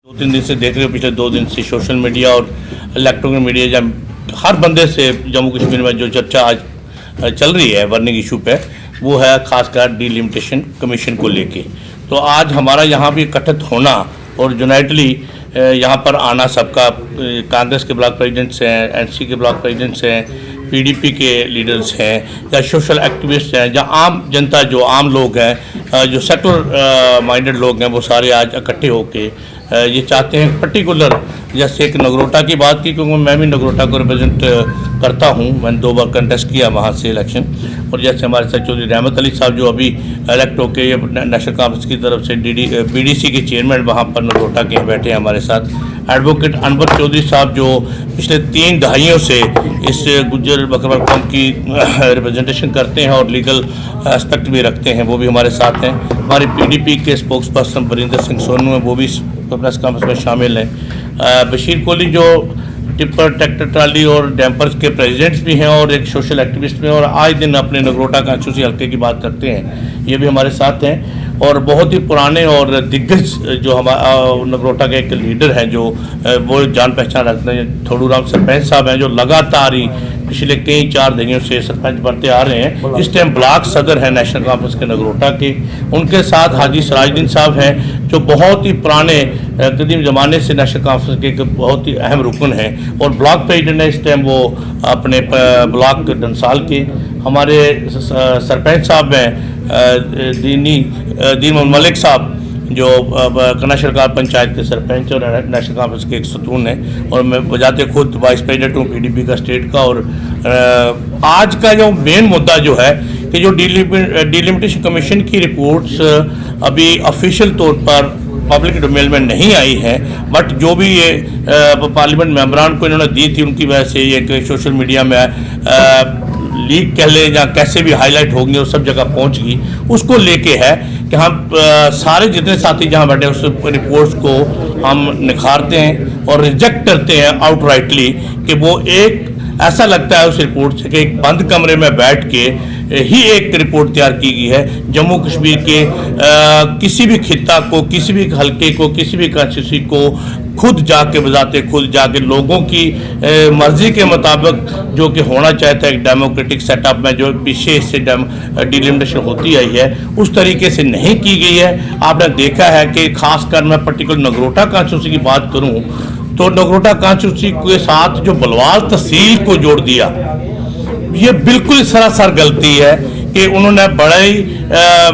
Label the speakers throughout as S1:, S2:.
S1: 2-3 दिन से देख रहे हो, पिछले 2 दिन से सोशल मीडिया और इलेक्ट्रॉनिक मीडिया जब हर बंदे से जम्मू कश्मीर में जो चर्चा आज चल रही है बर्निंग इशू पे, वो है खासकर डिलिमिटेशन कमीशन को लेके। तो आज हमारा यहाँ भी इकट्ठित होना और यूनाइटली यहाँ पर आना सबका, कांग्रेस के ब्लॉक प्रेसिडेंट्स हैं, एनसी के ब्लॉक प्रेसिडेंट्स हैं, पीडीपी के लीडर्स हैं या सोशल एक्टिविस्ट हैं, या आम जनता जो आम लोग हैं, जो सेक्युलर माइंडेड लोग हैं, वो सारे आज इकट्ठे होके ये चाहते हैं पर्टिकुलर, जैसे एक नगरोटा की बात की, क्योंकि मैं भी नगरोटा को रिप्रेजेंट करता हूं, मैंने 2 बार कंटेस्ट किया वहां से इलेक्शन। और जैसे हमारे साथ चौधरी रहमत अली साहब जो अभी इलेक्ट होके नेशनल कांफ्रेंस की तरफ से बीडीसी के चेयरमैन वहां पर नगरोटा के बैठे हैं हमारे साथ। एडवोकेट अनवर चौधरी साहब जो पिछले 3 दहाइयों से इस गुज्जर बकरवाल कौम की रिप्रेजेंटेशन करते हैं और लीगल एस्पेक्ट भी रखते हैं, वो भी हमारे साथ हैं। हमारे पीडीपी के स्पोक्स पर्सन बरिंदर सिंह सोनू हैं, वो भी प्रेस कॉन्फ्रेंस में शामिल हैं। बशीर कोहली जो टिप्पर, ट्रैक्टर ट्राली और डैम्पर्स के प्रेसिडेंट्स भी हैं और एक सोशल एक्टिविस्ट भी हैं और आए दिन अपने नगरोटा कॉन्स्टिट्यूंसी हल्के की बात करते हैं, ये भी हमारे साथ हैं। और बहुत ही पुराने और दिग्गज जो हमारा नगरोटा के एक लीडर हैं, जो वो जान पहचान रखते हैं, थोड़ू राम सरपंच साहब हैं, जो लगातार ही पिछले कई 4 दहाइयों से सरपंच बनते आ रहे हैं। इस टाइम ब्लॉक सदर हैं नेशनल कॉन्फ्रेंस के नगरोटा के। उनके साथ हाजी सिराजुद्दीन साहब हैं, जो बहुत ही पुराने कदीम ज़माने से नेशनल कॉन्फ्रेंस के एक बहुत ही अहम रुकन हैं और ब्लॉक प्रेसिडेंट है इस टाइम, वो अपने ब्लॉक डंसाल के। हमारे सरपंच साहब हैं दीन मोहम्मद मलिक साहब, जो कनाशरकार पंचायत के सरपंच और नेशनल कॉन्फ्रेंस के एक सतून हैं, और मैं बजाते खुद वाइस प्रेसिडेंट हूँ पीडीपी का स्टेट का। और आज का जो मेन मुद्दा जो है कि जो डिलिमिटेशन कमीशन की रिपोर्ट्स अभी ऑफिशियल तौर पर पब्लिक डोमेन में नहीं आई है, बट जो भी ये पार्लियामेंट मेंबरान को इन्होंने दी थी, उनकी वजह से ये सोशल मीडिया में लीक कह लें या कैसे भी हाईलाइट होंगे और सब जगह पहुंच गई, उसको लेके है कि हम सारे जितने साथी जहां बैठे उस रिपोर्ट्स को हम निखारते हैं और रिजेक्ट करते हैं आउटराइटली, कि वो एक ऐसा लगता है उस रिपोर्ट से कि एक बंद कमरे में बैठ के ही एक रिपोर्ट तैयार की गई है। जम्मू कश्मीर के किसी भी खित्ता को, किसी भी हल्के को, किसी भी कॉन्स्टिट्यूंसी को खुद जाके बजाते, खुद जाके लोगों की मर्जी के मुताबिक जो कि होना चाहता है एक डेमोक्रेटिक सेटअप में, जो पीछे इससे डिलिमिटेशन होती आई है, उस तरीके से नहीं की गई है। आपने देखा है कि खासकर मैं पर्टिकुलर नगरोटा कॉन्स्टिट्यूंसी की बात करूं तो नगरोटा कॉन्स्टिट्यूंसी के साथ जो बलवाल तहसील को जोड़ दिया, ये बिल्कुल सरासर गलती है कि उन्होंने बड़े ही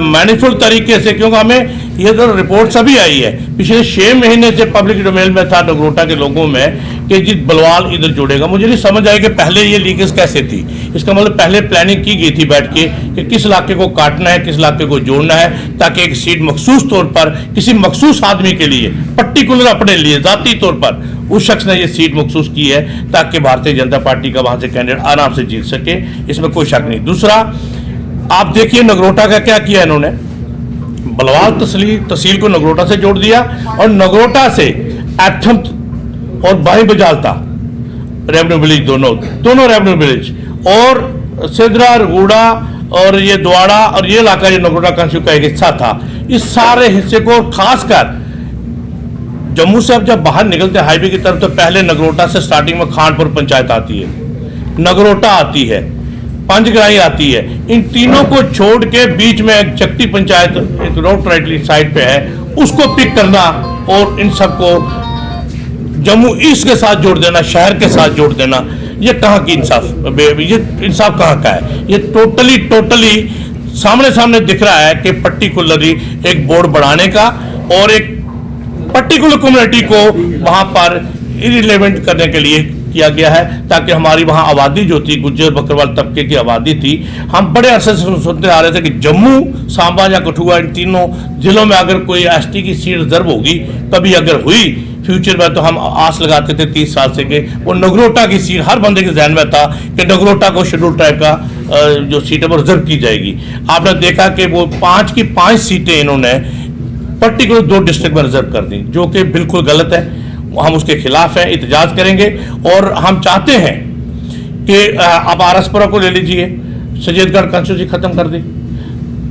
S1: मैनिफुल तरीके से, क्योंकि हमें ये तो रिपोर्ट अभी आई है, पिछले 6 महीने से पब्लिक डोमेन में था नगरोटा के लोगों में कि जी बलवाल इधर जुड़ेगा। मुझे नहीं समझ आया कि पहले ये लीकेज कैसे थी। इसका मतलब पहले प्लानिंग की गई थी बैठ के कि किस इलाके को काटना है, किस इलाके को जोड़ना है, ताकि एक सीट मखसूस तौर पर किसी मखसूस आदमी के लिए, पर्टिकुलर अपने लिए ज़ाती तौर पर उस शख्स ने ये सीट मखसूस की है, ताकि भारतीय जनता पार्टी का वहाँ से कैंडिडेट आराम से जीत सके, इसमें कोई शक नहीं। दूसरा, आप देखिए नगरोटा का क्या किया इन्होंने, बलवाल तहसील को नगरोटा से जोड़ दिया और नगरोटा से एथम और बाही बजालता रेवेन्यू विलेज, दोनों रेवेन्यू विलेज और सिदरा, रगूड़ा और ये द्वाड़ा और ये इलाका जो नगरोटा कॉन्स्टिट्यूंसी का एक हिस्सा था, इस सारे हिस्से को खासकर जम्मू से अब जब बाहर निकलते हाईवे की तरफ, तो पहले नगरोटा से स्टार्टिंग में खानपुर पंचायत आती है, नगरोटा आती है, पंचग्राही आती है। इन तीनों को छोड़ के बीच में एक चकटी पंचायत एक रोड राइट साइड पे है, उसको पिक करना और इन सबको जम्मू ईस्ट के साथ जोड़ देना, शहर के साथ जोड़ देना, ये कहाँ की इंसाफ, ये इंसाफ कहाँ का है? ये टोटली सामने दिख रहा है कि पर्टिकुलरली एक बोर्ड बढ़ाने का और एक पर्टिकुलर कम्युनिटी को वहां पर इरिलेवेंट करने के लिए किया गया है, ताकि हमारी वहां आबादी जो थी, गुज्जर बकरवाल तबके की आबादी थी, हम बड़े अरसे से सुनते आ रहे थे कि जम्मू, सांबा या कठुआ, इन तीनों जिलों में अगर कोई एसटी की सीट रिजर्व होगी, कभी अगर हुई फ्यूचर में, तो हम आस लगाते थे 30 साल से कि वो नगरोटा की सीट हर बंदे के जहन में था कि नगरोटा को शेड्यूल ट्राइब का जो सीट है वो रिजर्व की जाएगी। आपने देखा कि वो 5 की 5 सीटें इन्होंने पर्टिकुलर 2 डिस्ट्रिक्ट में रिजर्व कर दी, जो कि बिल्कुल गलत है। हम उसके खिलाफ हैं, एहतजाज करेंगे और हम चाहते हैं कि आप आरएसपुरा को ले लीजिए, सैयदगढ़ कॉन्स्टिट्यूंसी खत्म कर दी,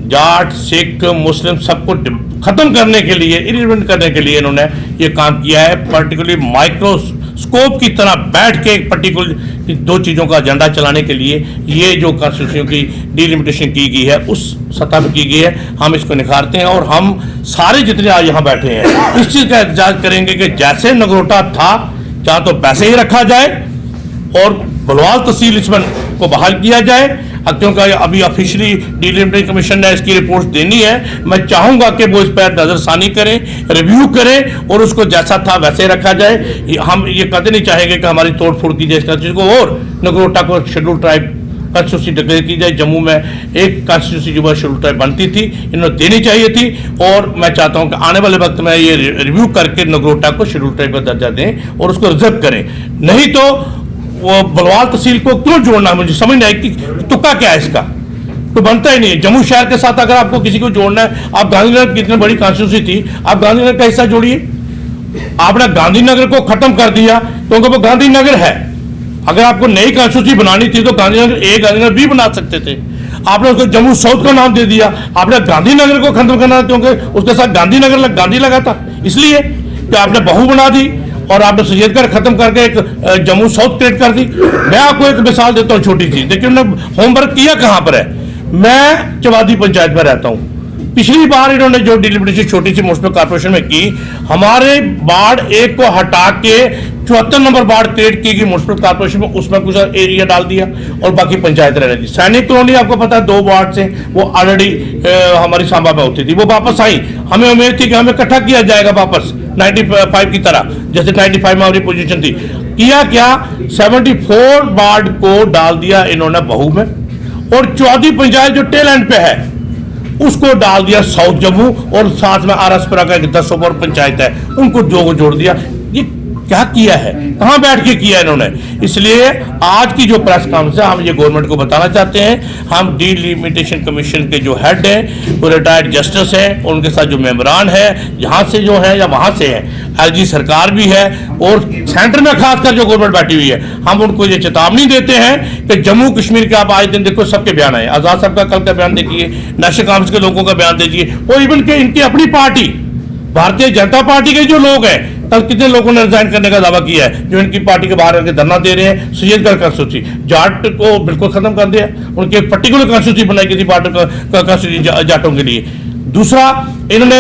S1: जाट, सिख, मुस्लिम सबको खत्म करने के लिए, इरिलेवेंट करने के लिए इन्होंने ये काम किया है। पर्टिकुलरली माइक्रोस्कोप की तरह बैठ के एक पर्टिकुलर दो चीज़ों का एजेंडा चलाने के लिए ये जो कॉन्स्टिट्यूशन की डिलिमिटेशन की गई है उस सतह पर की गई है। हम इसको निखारते हैं और हम सारे जितने आज यहाँ बैठे हैं इस चीज़ का एहतजाज करेंगे कि जैसे नगरोटा था चाहे तो पैसे ही रखा जाए और बलवाल तहसील इसमें को बहाल किया जाए, क्योंकि अभी ऑफिशियली डिलिमिटेशन कमीशन ने इसकी रिपोर्ट देनी है। मैं चाहूंगा कि वो इस पर नजरसानी करें, रिव्यू करें और उसको जैसा था वैसे रखा जाए। हम ये कदे नहीं चाहेंगे कि हमारी तोड़ फोड़ की जाए इस चीज को और नगरोटा को शेड्यूल ट्राइब कॉन्स्टिट्यूंसी डिक्लेयर की जाए। जम्मू में एक कॉन्स्टिट्यूंसी जो है शेड्यूल ट्राइब बनती थी, इन्होंने देनी चाहिए थी और मैं चाहता हूं कि आने वाले वक्त में ये रिव्यू करके नगरोटा को शेड्यूल ट्राइब का दर्जा दें और उसको रिजर्व करें। नहीं तो वो बलवाल तहसील को क्यों जोड़ना है, मुझे समझ नहीं आई कि तुक्का क्या है इसका, तो बनता ही नहीं है। जम्मू शहर के साथ अगर आपको किसी को जोड़ना है, आप गांधीनगर की इतनी बड़ी कॉन्स्टिट्यूंसी थी, आप गांधीनगर का हिस्सा जोड़िए। आपने गांधीनगर को खत्म कर दिया क्योंकि वो गांधीनगर है। अगर आपको नई कॉन्स्टिट्यूंसी बनानी थी तो गांधीनगर ए गांधीनगर बी बना सकते थे। आपने उसको जम्मू साउथ का नाम दे दिया। आपने गांधीनगर को खत्म करना क्योंकि उसके साथ गांधीनगर गांधी लगा था, इसलिए कि आपने बहू बना दी और आपने सैयदगढ़ खत्म करके एक जम्मू साउथ क्रिएट कर दी। मैं आपको एक मिसाल देता हूँ छोटी सी, देखिए उन्होंने होमवर्क किया कहां पर है। मैं चवादी पंचायत में रहता हूं। पिछली बार इन्होंने जो डिलिमिटेशन छोटी सी म्युनिसिपल कॉर्पोरेशन में की, हमारे वार्ड एक को हटा के 74 नंबर वार्ड क्रिएट की गई म्युनिसिपल कॉर्पोरेशन में, उसमें कुछ एरिया डाल दिया और बाकी पंचायत रहने दी। सैनिक कॉलोनी आपको पता है 2 वार्ड से वो ऑलरेडी हमारी सांबा में होती थी, वो वापस आई। हमें उम्मीद थी कि हमें इकट्ठा किया जाएगा वापस 95 की तरह, जैसे 95 में हमारी पोजीशन थी। किया क्या, 74 वार्ड को डाल दिया इन्होंने बहू में और चौथी पंचायत जो टेल एंड पे है उसको डाल दिया साउथ जम्मू और साथ में आरएसपुरा का एक 10 और पंचायत है उनको जोड़ दिया। ये क्या किया है, कहां बैठ के किया इन्होंने। इसलिए आज की जो प्रेस कॉन्फ्रेंस है हम ये गवर्नमेंट को बताना चाहते हैं, हम डिलिमिटेशन कमीशन के जो हेड हैं वो रिटायर्ड जस्टिस हैं, उनके साथ जो मेंबरान है यहाँ से जो है या वहां से है, एलजी सरकार भी है और सेंटर में खासकर जो गवर्नमेंट बैठी हुई है, हम उनको ये चेतावनी देते हैं कि जम्मू कश्मीर के आप आज दिन देखो सबके बयान आए, आजाद साहब का कल का बयान देखिए, नेशनल कॉन्फ्रेंस के लोगों का बयान देखिए और इवन के इनकी अपनी पार्टी भारतीय जनता पार्टी के जो लोग हैं, कल कितने लोगों ने रिजाइन करने का दावा किया है जो इनकी पार्टी के बाहर आके धरना दे रहे हैं। सैयदगढ़ कॉन्स्टिट्यूंसी जाट को बिल्कुल खत्म कर दिया, उनकी एक पर्टिकुलर कॉन्स्टिट्यूंसी बनाई गई थी पार्टी कॉन्स्टिट्यूंसी जाटों के लिए। दूसरा, इन्होंने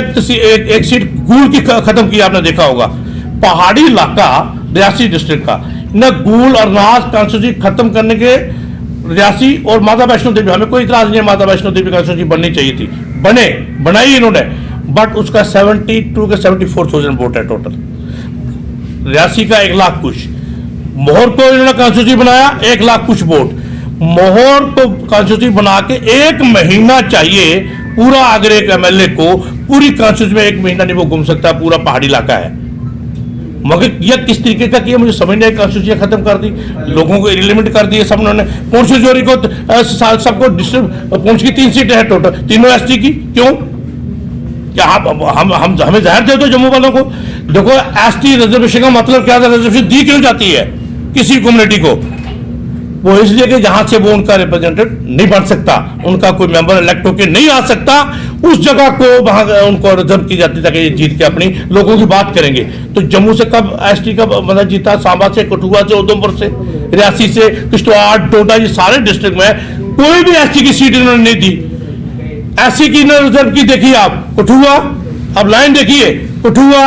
S1: एक सीट गूल की खत्म की, आपने देखा होगा, पहाड़ी इलाका रियासी डिस्ट्रिक्ट का न गूल और नाज कॉन्स्टिट्यूंसी खत्म करने के रियासी और माता वैष्णो देवी, हमें कोई इतराज नहीं है, माता वैष्णो देवी कॉन्स्टिट्यूंसी बननी चाहिए थी, बनाई इन्होंने, बट उसका 72 के 74,000 वोट है टोटल। रियासी का 1 लाख कुछ, मोहर को इन्होंने कॉन्स्टिट्यूंसी बनाया 1 लाख कुछ वोट। मोहर को कॉन्स्टिट्यूंसी बना के 1 महीना चाहिए पूरा, अगर एक एमएलए को पूरी कॉन्स्टिट्यूंसी में 1 महीना नहीं वो घूम सकता, पूरा पहाड़ी इलाका है। मगर यह किस तरीके का किया मुझे समझ नहीं, कॉन्स्टिट्यूंसी खत्म कर दी, लोगों को इरिलेवेंट कर दिए सब। उन्होंने पुंछ जोरी को सबको डिस्ट्रिक्ट, पुंछ की 3 सीटें हैं टोटल, तीनों एसटी की, क्यों? क्या हम हमें जहर दे दो जम्मू वालों को। देखो एसटी रिजर्वेशन का मतलब क्या था, रिजर्वेशन दी क्यों जाती है किसी कम्युनिटी को? वो इसलिए कि जहां से वो उनका रिप्रेजेंटेटिव नहीं बन सकता, उनका कोई मेंबर इलेक्ट होकर नहीं आ सकता, उस जगह को वहां उनको रिजर्व की जाती ताकि ये जीत के अपनी लोगों की बात करेंगे। तो जम्मू से कब एसटी का मतलब जीता? सांबा से, कठुआ से, उधमपुर से, रियासी से, किश्तवाड़, डोडा, ये सारे डिस्ट्रिक्ट में कोई भी एसटी की सीट इन्होंने नहीं दी। एससी की रिजर्व की देखिए आप, कठुआ, अब लाइन देखिए, कठुआ,